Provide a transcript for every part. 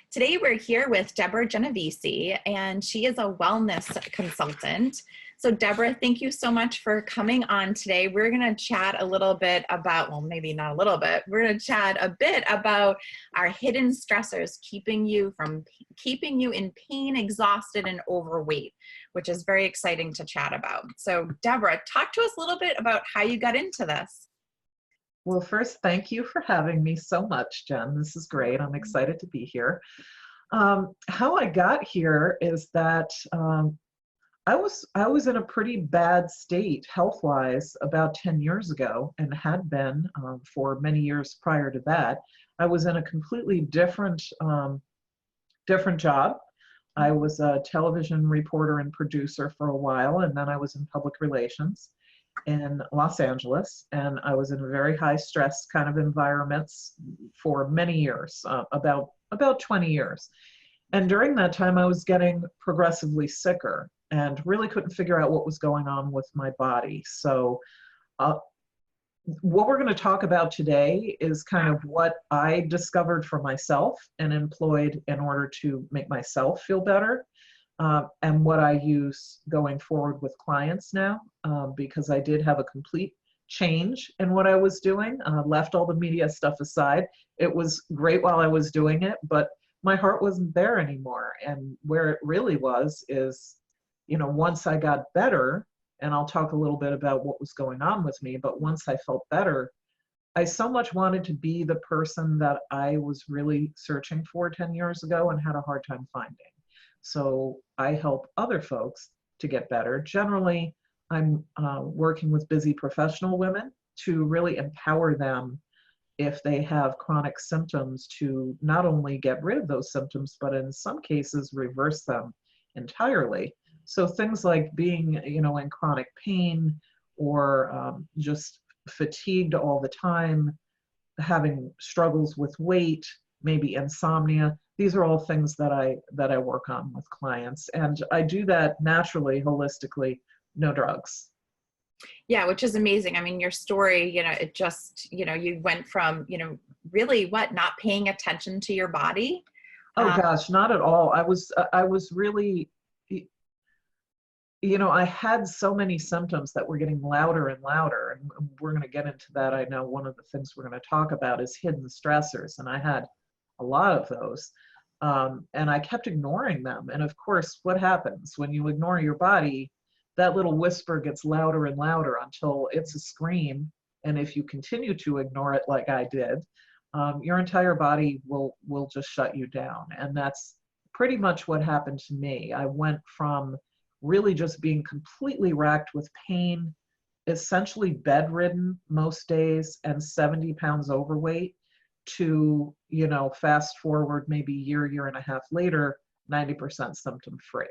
Today we're here with Deborah Genovesi, and she is a wellness consultant. So Deborah, thank you so much for coming on today. We're going to chat a little bit about, well, maybe not a little bit, we're going to chat a bit about our hidden stressors keeping you in pain, exhausted, and overweight, which is very exciting to chat about. So Deborah, talk to us a little bit about how you got into this. Well, first, thank you for having me so much, Jen. This is great. I'm excited to be here. How I got here is that I was in a pretty bad state health-wise about 10 years ago, and had been for many years prior to that. I was in a completely different job. I was a television reporter and producer for a while, and then I was in public relations in Los Angeles, and I was in very high stress kind of environments for many years, about 20 years. And during that time, I was getting progressively sicker and really couldn't figure out what was going on with my body. So what we're going to talk about today is kind of what I discovered for myself and employed in order to make myself feel better. And what I use going forward with clients now, because I did have a complete change in what I was doing, left all the media stuff aside. It was great while I was doing it, but my heart wasn't there anymore. And where it really was is, once I got better, and I'll talk a little bit about what was going on with me, but once I felt better, I so much wanted to be the person that I was really searching for 10 years ago and had a hard time finding. So I help other folks to get better. Generally, I'm working with busy professional women to really empower them if they have chronic symptoms to not only get rid of those symptoms, but in some cases reverse them entirely. So things like being, in chronic pain, or just fatigued all the time, having struggles with weight, maybe insomnia. These are all things that I work on with clients, and I do that naturally, holistically, no drugs. Yeah, which is amazing. I mean, your story, it just, you went from, really not paying attention to your body. Oh gosh, not at all. I was really, I had so many symptoms that were getting louder and louder, and we're going to get into that. I know one of the things we're going to talk about is hidden stressors, and I had a lot of those. And I kept ignoring them. And of course, what happens when you ignore your body? That little whisper gets louder and louder until it's a scream. And if you continue to ignore it like I did, your entire body will just shut you down. And that's pretty much what happened to me. I went from really just being completely racked with pain, essentially bedridden most days, and 70 pounds overweight, to, fast forward maybe year and a half later, 90% symptom free.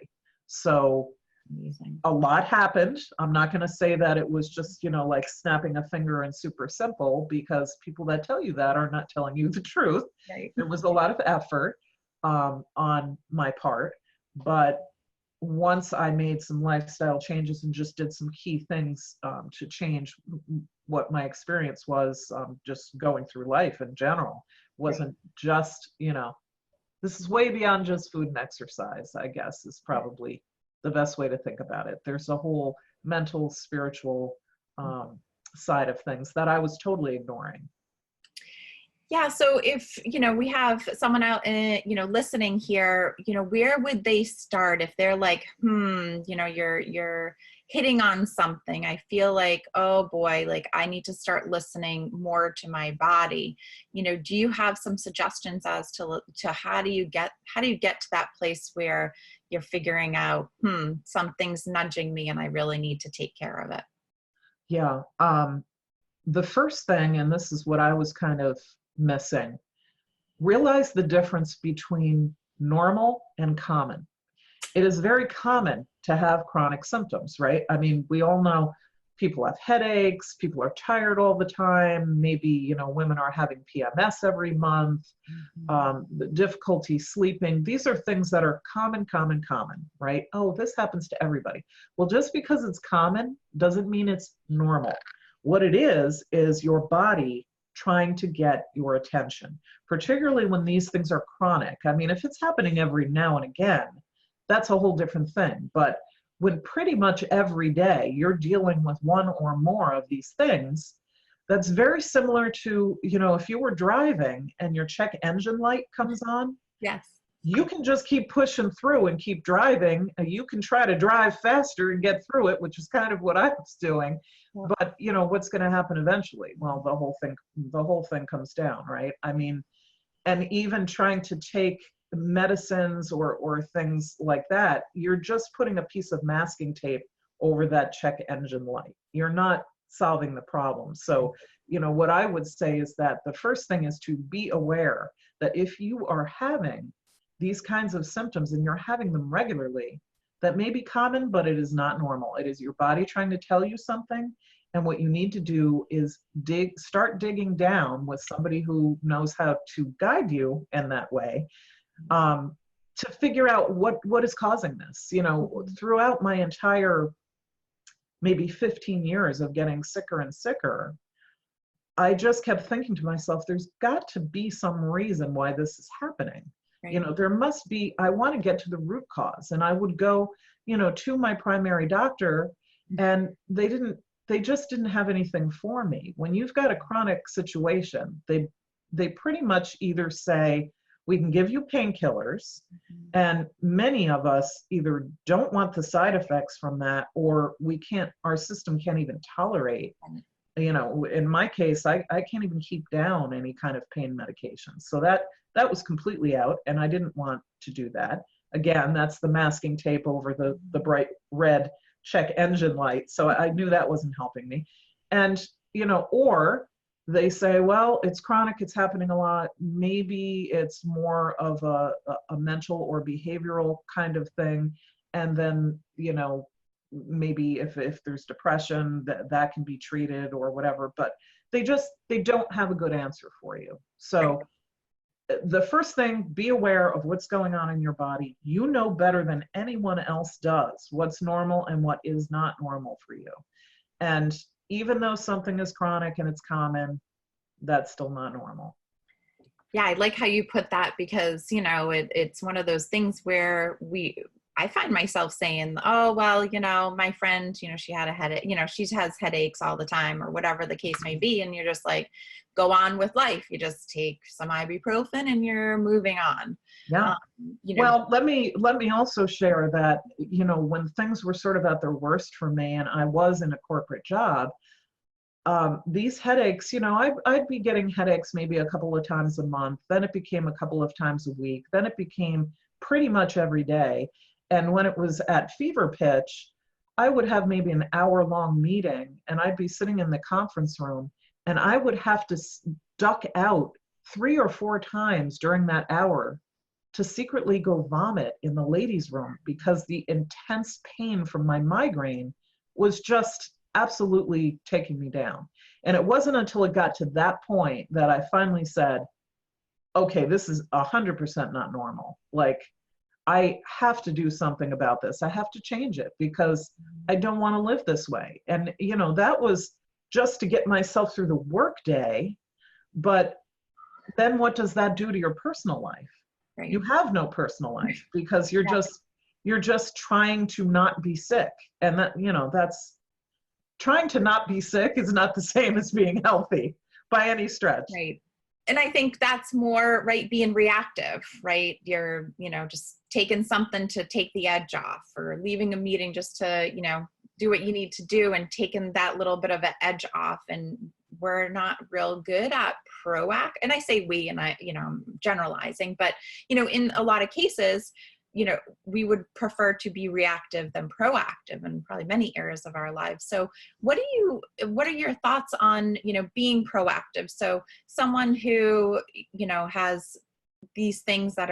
So amazing. A lot happened. I'm not going to say that it was just, like snapping a finger and super simple, because people that tell you that are not telling you the truth. Right. There was a lot of effort on my part, but once I made some lifestyle changes and just did some key things to change what my experience was, just going through life in general, wasn't just, this is way beyond just food and exercise, I guess, is probably the best way to think about it. There's a whole mental, spiritual side of things that I was totally ignoring. Yeah. So if, we have someone out, listening here, where would they start if they're like, you're hitting on something. I feel like, oh boy, like I need to start listening more to my body. Do you have some suggestions as to how do you get to that place where you're figuring out, something's nudging me and I really need to take care of it? Yeah. The first thing, and this is what I was kind of missing, realize the difference between normal and common. It is very common to have chronic symptoms, right? I mean, we all know people have headaches, people are tired all the time, maybe, women are having PMS every month, difficulty sleeping. These are things that are common, right? Oh, this happens to everybody. Well, just because it's common doesn't mean it's normal. What it is your body trying to get your attention, particularly when these things are chronic. I mean, if it's happening every now and again, that's a whole different thing. But when pretty much every day you're dealing with one or more of these things, that's very similar to, you know, if you were driving and your check engine light comes on, Yes. you can just keep pushing through and keep driving. You can try to drive faster and get through it, which is kind of what I was doing. Yeah. But you know, what's going to happen eventually? Well, the whole thing comes down, right? I mean, and even trying to take medicines or things like that, you're just putting a piece of masking tape over that check engine light. You're not solving the problem. So, you know, what I would say is that the first thing is to be aware that if you are having these kinds of symptoms and you're having them regularly, that may be common, but it is not normal. It is your body trying to tell you something. And what you need to do is start digging down with somebody who knows how to guide you in that way, to figure out what is causing this. You know, throughout my entire maybe 15 years of getting sicker and sicker, I just kept thinking to myself, there's got to be some reason why this is happening. Right. You know, there must be, I want to get to the root cause. And I would go, you know, to my primary doctor, and they just didn't have anything for me. When you've got a chronic situation, they pretty much either say, we can give you painkillers, and many of us either don't want the side effects from that, or our system can't even tolerate. You know, in my case, I can't even keep down any kind of pain medication. So that was completely out, and I didn't want to do that. Again, that's the masking tape over the bright red check engine light. So I knew that wasn't helping me. And, you know, or they say, well, it's chronic, it's happening a lot. Maybe it's more of a mental or behavioral kind of thing. And then, you know, maybe if there's depression, that can be treated or whatever. But they don't have a good answer for you. So the first thing, be aware of what's going on in your body. You know better than anyone else does what's normal and what is not normal for you. And even though something is chronic and it's common, that's still not normal. Yeah, I like how you put that, because, you know, it's one of those things where I find myself saying, oh, well, you know, my friend, you know, she had a headache, you know, she has headaches all the time, or whatever the case may be. And you're just like, go on with life. You just take some ibuprofen and you're moving on. Yeah. You know, well, let me also share that, you know, when things were sort of at their worst for me and I was in a corporate job, these headaches, you know, I'd be getting headaches maybe a couple of times a month. Then it became a couple of times a week. Then it became pretty much every day. And when it was at fever pitch, I would have maybe an hour-long meeting, and I'd be sitting in the conference room, and I would have to duck out 3 or 4 times during that hour to secretly go vomit in the ladies' room, because the intense pain from my migraine was just absolutely taking me down. And it wasn't until it got to that point that I finally said, okay, this is 100% not normal. Like, I have to do something about this. I have to change it, because I don't want to live this way. And, you know, that was just to get myself through the work day. But then what does that do to your personal life? right. You have no personal life, because you're just trying to not be sick. And that, you know, that's trying to not be sick is not the same as being healthy by any stretch. Right. And I think that's more, right, being reactive, right? You're, you know, just taking something to take the edge off, or leaving a meeting just to, you know, do what you need to do, and taking that little bit of an edge off. And we're not real good at proactive. And I say we, and I, you know, I'm generalizing, but, you know, in a lot of cases, you know, we would prefer to be reactive than proactive in probably many areas of our lives. So what are your thoughts on, you know, being proactive? So someone who, you know, has these things that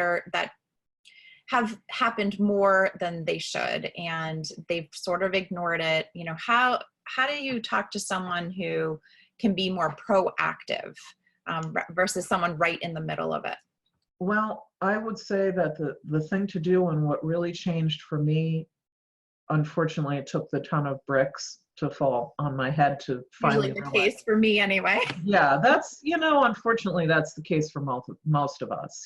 have happened more than they should, and they've sort of ignored it, you know, how do you talk to someone who can be more proactive versus someone right in the middle of it? Well, I would say that the thing to do, and what really changed for me unfortunately, it took the ton of bricks to fall on my head to Usually finally the realize. case for me anyway. Yeah, that's, unfortunately, that's the case for most of us.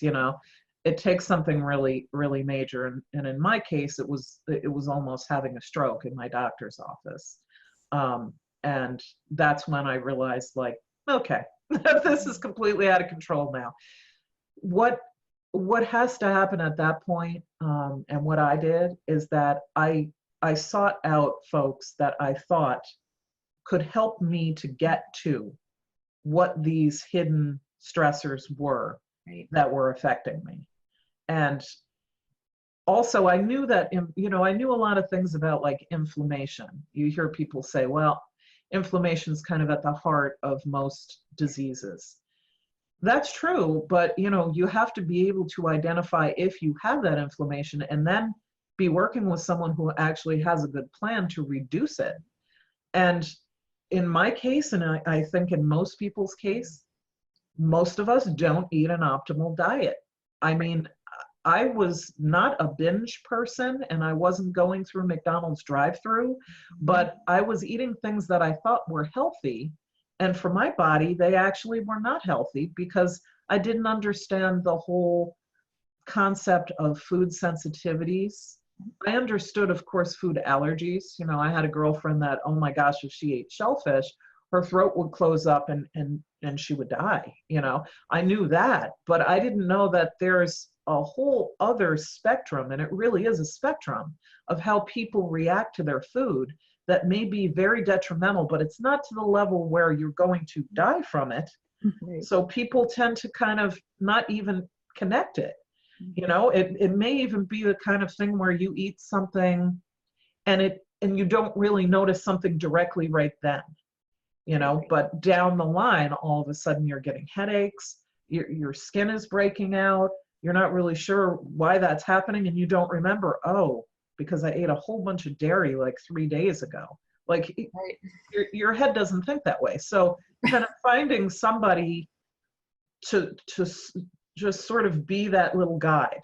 It takes something really, really major. And in my case, it was almost having a stroke in my doctor's office. And that's when I realized, like, okay, this is completely out of control now. What has to happen at that point, and what I did is that I sought out folks that I thought could help me to get to what these hidden stressors were Right. that were affecting me. And also I knew that, I knew a lot of things about, like, inflammation. You hear people say, well, inflammation is kind of at the heart of most diseases. That's true, but you have to be able to identify if you have that inflammation and then be working with someone who actually has a good plan to reduce it. And in my case, and I think in most people's case, most of us don't eat an optimal diet. I mean, I was not a binge person and I wasn't going through McDonald's drive-through, but I was eating things that I thought were healthy. And for my body, they actually were not healthy because I didn't understand the whole concept of food sensitivities. I understood, of course, food allergies. I had a girlfriend that, oh my gosh, if she ate shellfish, her throat would close up and she would die. I knew that, but I didn't know that there's a whole other spectrum, and it really is a spectrum of how people react to their food that may be very detrimental, but it's not to the level where you're going to die from it. Right. So people tend to kind of not even connect it. It may even be the kind of thing where you eat something and you don't really notice something directly right then, but down the line, all of a sudden you're getting headaches, your skin is breaking out, you're not really sure why that's happening, and you don't remember, oh, because I ate a whole bunch of dairy like 3 days ago. Like, Right. your head doesn't think that way. So kind of finding somebody to just sort of be that little guide.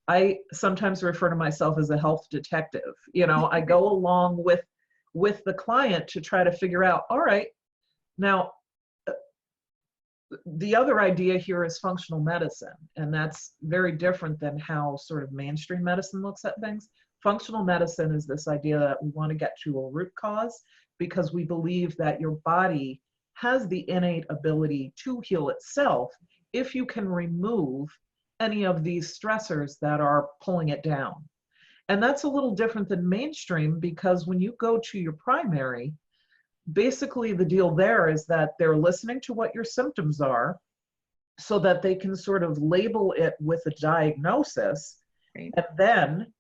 I sometimes refer to myself as a health detective. I go along with the client to try to figure out, all right, now the other idea here is functional medicine, and that's very different than how sort of mainstream medicine looks at things. Functional medicine is this idea that we want to get to a root cause because we believe that your body has the innate ability to heal itself if you can remove any of these stressors that are pulling it down. And that's a little different than mainstream, because when you go to your primary, basically the deal there is that they're listening to what your symptoms are so that they can sort of label it with a diagnosis. Right. And then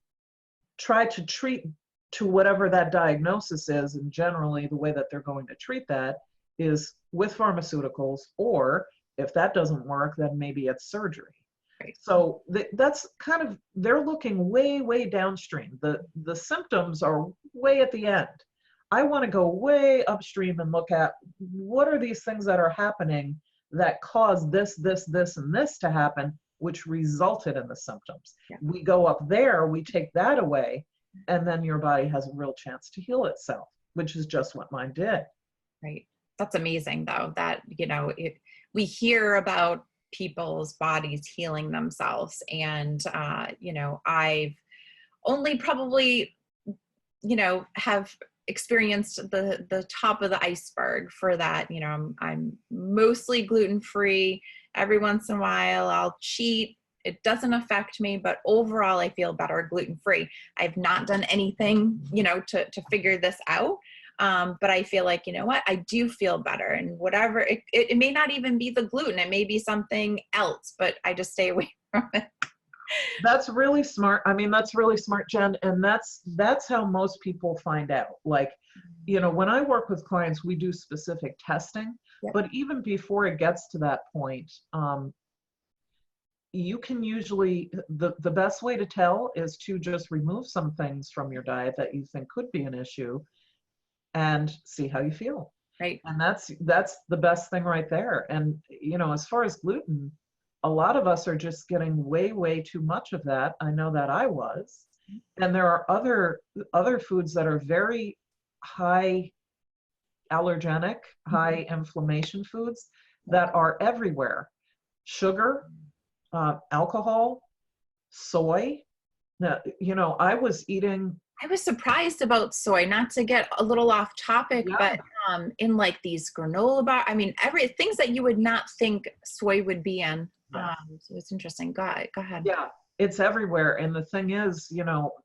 try to treat to whatever that diagnosis is. And generally the way that they're going to treat that is with pharmaceuticals, or if that doesn't work, then maybe it's surgery. Right. So that's kind of, they're looking way, way downstream. The symptoms are way at the end. I want to go way upstream and look at what are these things that are happening that cause this, this, this, and this to happen, which resulted in the symptoms. Yeah. We go up there, we take that away, and then your body has a real chance to heal itself, which is just what mine did. Right. That's amazing, though, that, we hear about people's bodies healing themselves. And, I've only probably, have experienced the top of the iceberg for that. I'm mostly gluten-free. Every once in a while I'll cheat. It doesn't affect me, but overall I feel better gluten-free. I've not done anything, to figure this out. But I feel like, I do feel better, and whatever, it may not even be the gluten. It may be something else, but I just stay away from it. That's really smart. I mean, that's really smart, Jen. And that's how most people find out. Like, when I work with clients, we do specific testing, Yep. but even before it gets to that point, you can usually, the best way to tell is to just remove some things from your diet that you think could be an issue and see how you feel. Right. And that's the best thing right there. And, as far as gluten, a lot of us are just getting way, way too much of that. I know that I was. And there are other foods that are very high allergenic, high inflammation foods that are everywhere. Sugar, alcohol, soy. Now, I was eating. I was surprised about soy, not to get a little off topic, Yeah, but in like these granola bar, I mean, things that you would not think soy would be in. yes, So it's interesting. Go ahead. yeah, it's everywhere. And the thing is,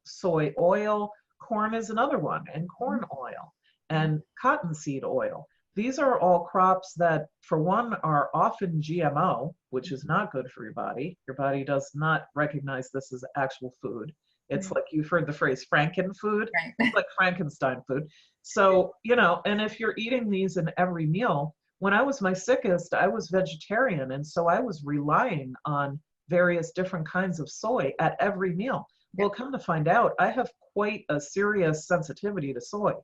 soy oil, corn is another one, and corn oil, and cottonseed oil. These are all crops that, for one, are often GMO, which is not good for your body. Your body does not recognize this as actual food. It's like, you've heard the phrase Franken food. Right. It's like Frankenstein food. So, and if you're eating these in every meal, when I was my sickest, I was vegetarian. And so I was relying on various different kinds of soy at every meal. Well, come to find out, I have quite a serious sensitivity to soy.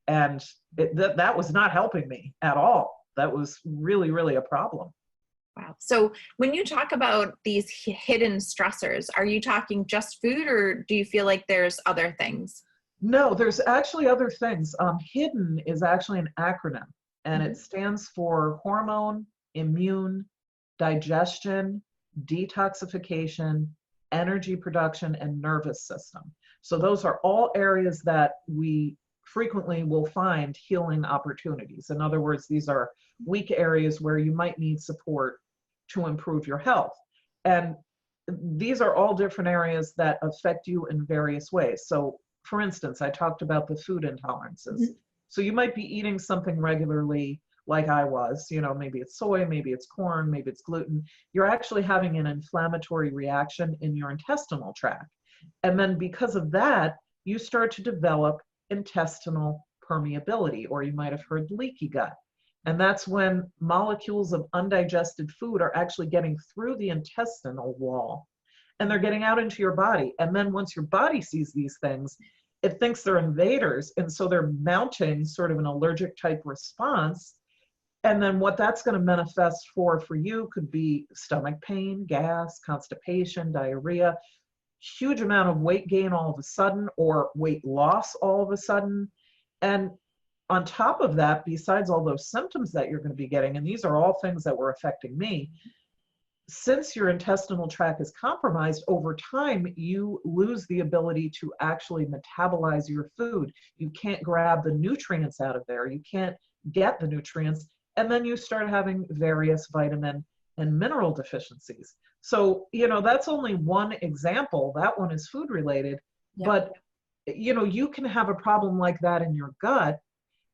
And that was not helping me at all. That was really, really a problem. Wow. So when you talk about these hidden stressors, are you talking just food, or do you feel like there's other things? No, there's actually other things. Hidden is actually an acronym, and it stands for hormone, immune, digestion, detoxification, energy production, and nervous system. So those are all areas that we frequently will find healing opportunities. In other words, these are weak areas where you might need support to improve your health. And these are all different areas that affect you in various ways. So, for instance, I talked about the food intolerances. So you might be eating something regularly, like I was, maybe it's soy, maybe it's corn, maybe it's gluten. You're actually having an inflammatory reaction in your intestinal tract. And then because of that, you start to develop intestinal permeability, or you might have heard leaky gut. And that's when molecules of undigested food are actually getting through the intestinal wall, and they're getting out into your body. And then once your body sees these things, it thinks they're invaders. And so they're mounting sort of an allergic type response. And then what that's going to manifest for you could be stomach pain, gas, constipation, diarrhea, huge amount of weight gain all of a sudden, or weight loss all of a sudden. And on top of that, besides all those symptoms that you're going to be getting, and these are all things that were affecting me, since your intestinal tract is compromised, over time, you lose the ability to actually metabolize your food. You can't grab the nutrients out of there. You can't get the nutrients. And then you start having various vitamin and mineral deficiencies. So, that's only one example. That one is food related. Yeah. But, you can have a problem like that in your gut,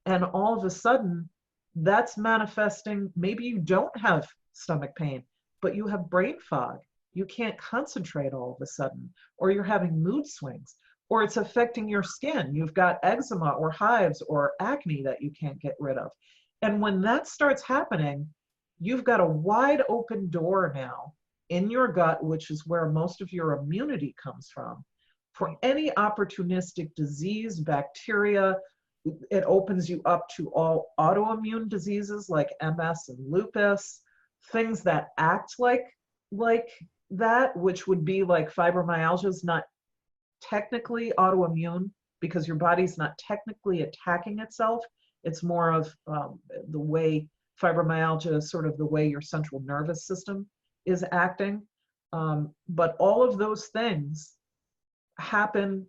and all of a sudden that's manifesting. Maybe you don't have stomach pain, but you have brain fog. You can't concentrate all of a sudden, or you're having mood swings, or it's affecting your skin. You've got eczema or hives or acne that you can't get rid of. And when that starts happening, you've got a wide open door now in your gut, which is where most of your immunity comes from, for any opportunistic disease, bacteria. It opens you up to all autoimmune diseases like MS and lupus, things that act like that, which would be like fibromyalgia is not technically autoimmune because your body's not technically attacking itself. It's more of the way fibromyalgia is sort of the way your central nervous system is acting. But all of those things happen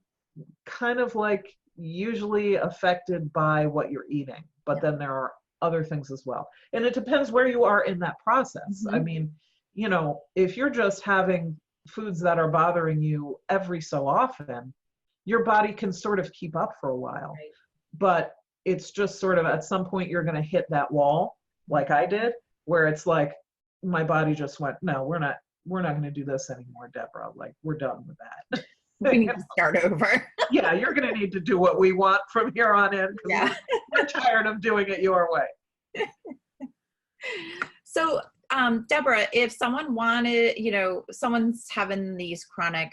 kind of like usually affected by what you're eating, but then there are other things as well. And it depends where you are in that process. I mean, if you're just having foods that are bothering you every so often, your body can sort of keep up for a while. Right. But it's just sort of at some point you're going to hit that wall, like I did, where it's like my body just went, no, we're not going to do this anymore, Deborah. Like, we're done with that. We need to start over. Yeah, you're going to need to do what we want from here on in. Yeah. We're tired of doing it your way. So, Deborah, if someone wanted, someone's having these chronic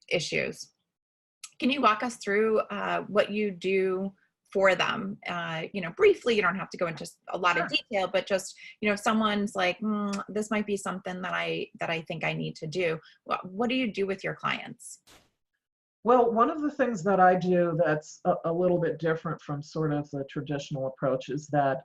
issues, can you walk us through what you do for them? Briefly, you don't have to go into a lot of detail, but just, someone's like, this might be something that I think I need to do. What do you do with your clients? Well, one of the things that I do that's a little bit different from sort of the traditional approach is that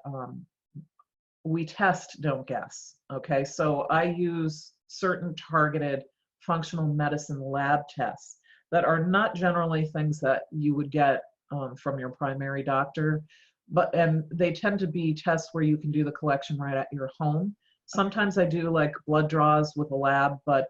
we test, don't guess. Okay, so I use certain targeted functional medicine lab tests that are not generally things that you would get from your primary doctor, and they tend to be tests where you can do the collection right at your home. Sometimes I do like blood draws with a lab, but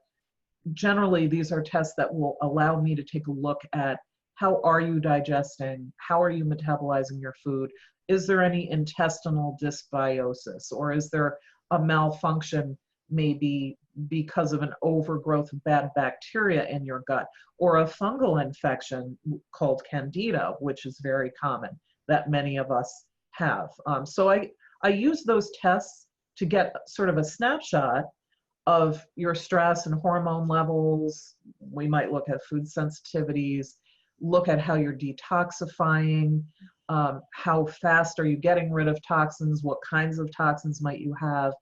generally these are tests that will allow me to take a look at how are you digesting, how are you metabolizing your food, is there any intestinal dysbiosis, or is there a malfunction maybe because of an overgrowth of bad bacteria in your gut, or a fungal infection called candida, which is very common that many of us have. So I use those tests to get sort of a snapshot of your stress and hormone levels. We might look at food sensitivities, look at how you're detoxifying, how fast are you getting rid of toxins, what kinds of toxins might you have,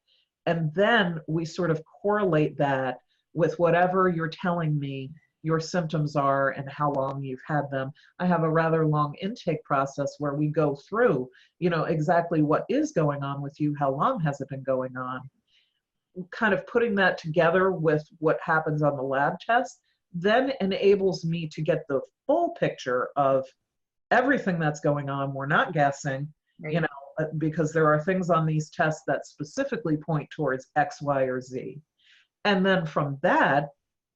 and then we sort of correlate that with whatever you're telling me your symptoms are and how long you've had them. I have a rather long intake process where we go through, exactly what is going on with you, how long has it been going on, kind of putting that together with what happens on the lab test, then enables me to get the full picture of everything that's going on. We're not guessing, Right. Because there are things on these tests that specifically point towards X, Y, or Z. And then from that,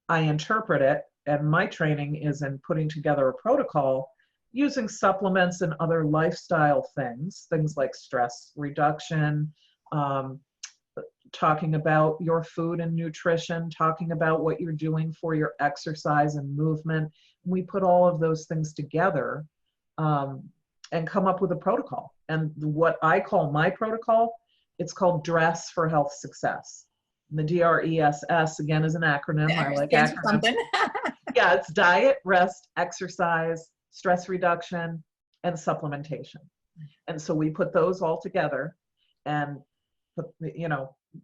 I interpret it, and my training is in putting together a protocol using supplements and other lifestyle things like stress reduction, talking about your food and nutrition, talking about what you're doing for your exercise and movement. We put all of those things together and come up with a protocol. And what I call my protocol, it's called DRESS for Health Success. And the DRESS, again, is an acronym. I like acronyms. Yeah, it's diet, rest, exercise, stress reduction, and supplementation. And so we put those all together, and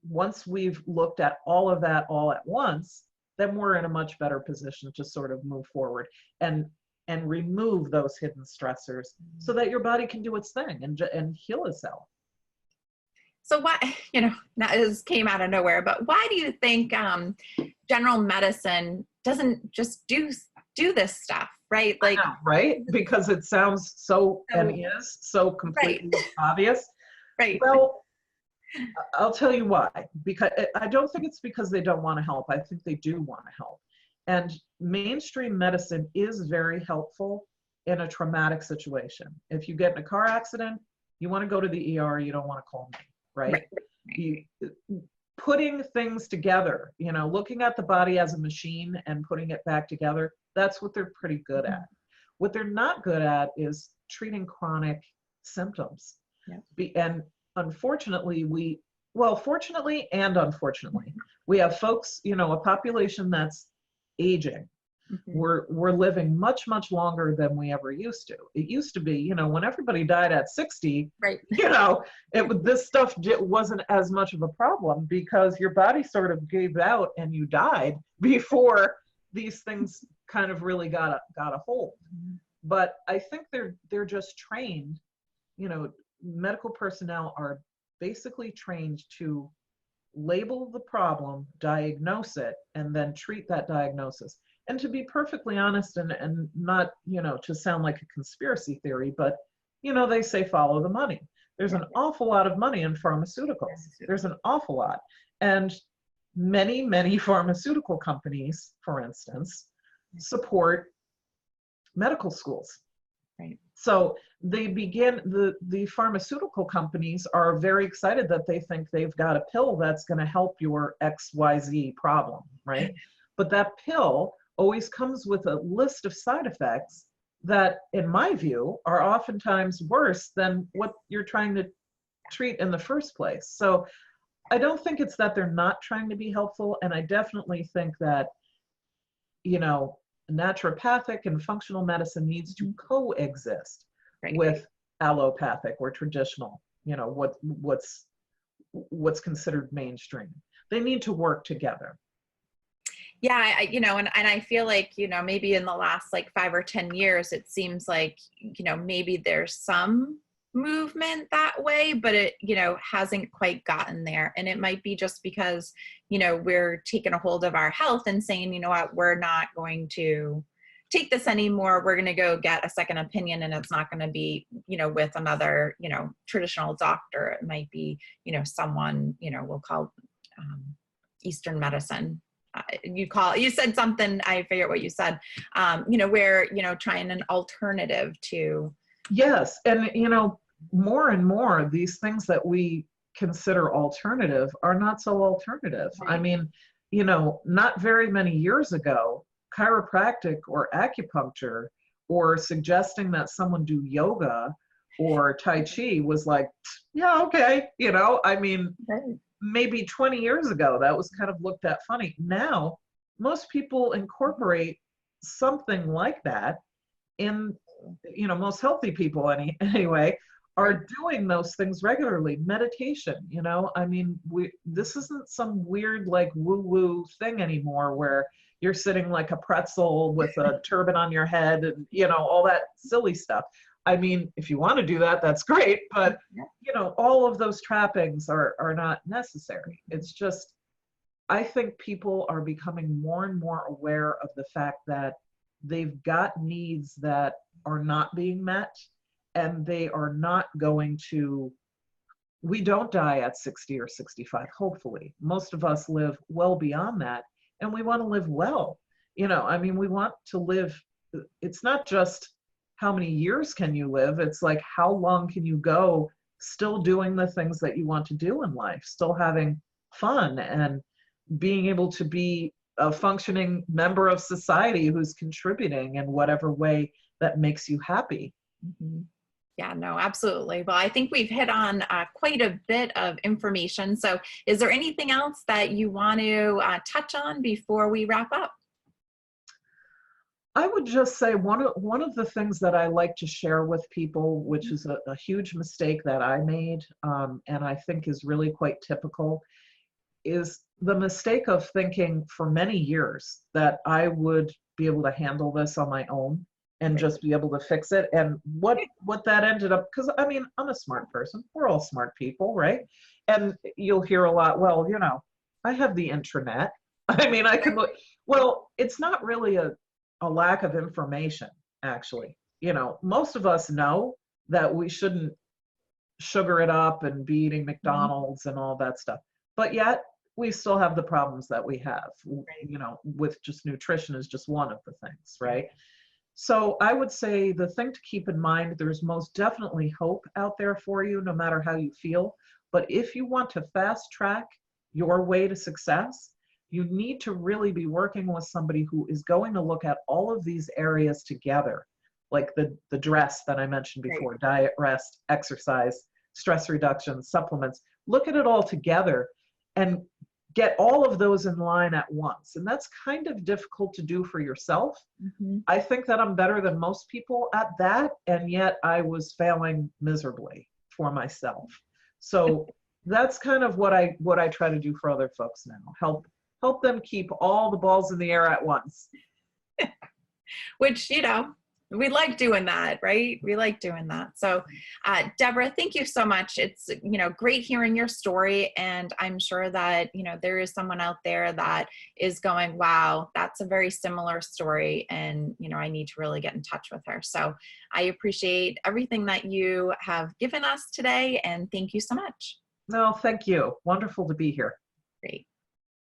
once we've looked at all of that all at once, then we're in a much better position to sort of move forward and remove those hidden stressors so that your body can do its thing and heal itself. So why, now this came out of nowhere, but why do you think general medicine doesn't just do this stuff, right? Like, I know, right? Because it sounds so and is so completely obvious. Right. Well, I'll tell you why. Because I don't think it's because they don't want to help. I think they do want to help. And mainstream medicine is very helpful in a traumatic situation. If you get in a car accident, you want to go to the ER, you don't want to call me, right? Putting things together, looking at the body as a machine and putting it back together, that's what they're pretty good at. What they're not good at is treating chronic symptoms. And unfortunately, fortunately and unfortunately, we have folks, a population that's aging. We're living much, much longer than we ever used to. It used to be, when everybody died at 60, right. This stuff wasn't as much of a problem because your body sort of gave out and you died before these things kind of really got a hold. But I think they're just trained, medical personnel are basically trained to label the problem, diagnose it, and then treat that diagnosis. And to be perfectly honest and not, to sound like a conspiracy theory, but, they say follow the money. There's an awful lot of money in pharmaceuticals. There's an awful lot. And many, many pharmaceutical companies, for instance, support medical schools. Right. So they begin, the pharmaceutical companies are very excited that they think they've got a pill that's going to help your XYZ problem, right? But that pill always comes with a list of side effects that, in my view, are oftentimes worse than what you're trying to treat in the first place. So I don't think it's that they're not trying to be helpful, and I definitely think that, naturopathic and functional medicine needs to coexist with allopathic or traditional, what's considered mainstream. They need to work together. Yeah, and I feel like, maybe in the last like 5 or 10 years, it seems like, maybe there's some movement that way, but it, hasn't quite gotten there. And it might be just because, we're taking a hold of our health and saying, you know what, we're not going to take this anymore. We're going to go get a second opinion, and it's not going to be, with another, traditional doctor. It might be, someone, we'll call Eastern medicine. You said something, I forget what you said, where, trying an alternative to. Yes. And, more and more, these things that we consider alternative are not so alternative. Right. I mean, not very many years ago, chiropractic or acupuncture or suggesting that someone do yoga or Tai Chi was like, yeah, okay. I mean, Right. maybe 20 years ago, that was kind of looked at funny. Now, most people incorporate something like that in, most healthy people anyway, are doing those things regularly. Meditation, I mean, this isn't some weird like woo-woo thing anymore where you're sitting like a pretzel with a turban on your head and, all that silly stuff. I mean, if you want to do that, that's great, but all of those trappings are not necessary. It's just, I think people are becoming more and more aware of the fact that they've got needs that are not being met, and they are not going to, we don't die at 60 or 65, hopefully. Most of us live well beyond that, and we want to live well. I mean, we want to live, it's not just how many years can you live, it's like how long can you go still doing the things that you want to do in life, still having fun and being able to be a functioning member of society who's contributing in whatever way that makes you happy. Mm-hmm. Yeah, no, absolutely. Well, I think we've hit on quite a bit of information. So is there anything else that you want to touch on before we wrap up? I would just say one of the things that I like to share with people, which is a huge mistake that I made, and I think is really quite typical, is the mistake of thinking for many years that I would be able to handle this on my own and just be able to fix it. And what that ended up, because I mean, I'm a smart person. We're all smart people, right? And you'll hear a lot, well, I have the intranet. I mean, I can look. Well, it's not really a lack of information, actually. Most of us know that we shouldn't sugar it up and be eating McDonald's and all that stuff. But yet we still have the problems that we have, with just nutrition is just one of the things, right? So I would say the thing to keep in mind, there's most definitely hope out there for you, no matter how you feel. But if you want to fast track your way to success, you need to really be working with somebody who is going to look at all of these areas together, like the dress that I mentioned before, diet, rest, exercise, stress reduction, supplements. Look at it all together and get all of those in line at once. And that's kind of difficult to do for yourself. Mm-hmm. I think that I'm better than most people at that, and yet I was failing miserably for myself. So that's kind of what I try to do for other folks now. Help them keep all the balls in the air at once. Which, we like doing that, right? We like doing that. So, Deborah, thank you so much. It's, great hearing your story. And I'm sure that, there is someone out there that is going, wow, that's a very similar story. And, I need to really get in touch with her. So I appreciate everything that you have given us today. And thank you so much. No, thank you. Wonderful to be here. Great.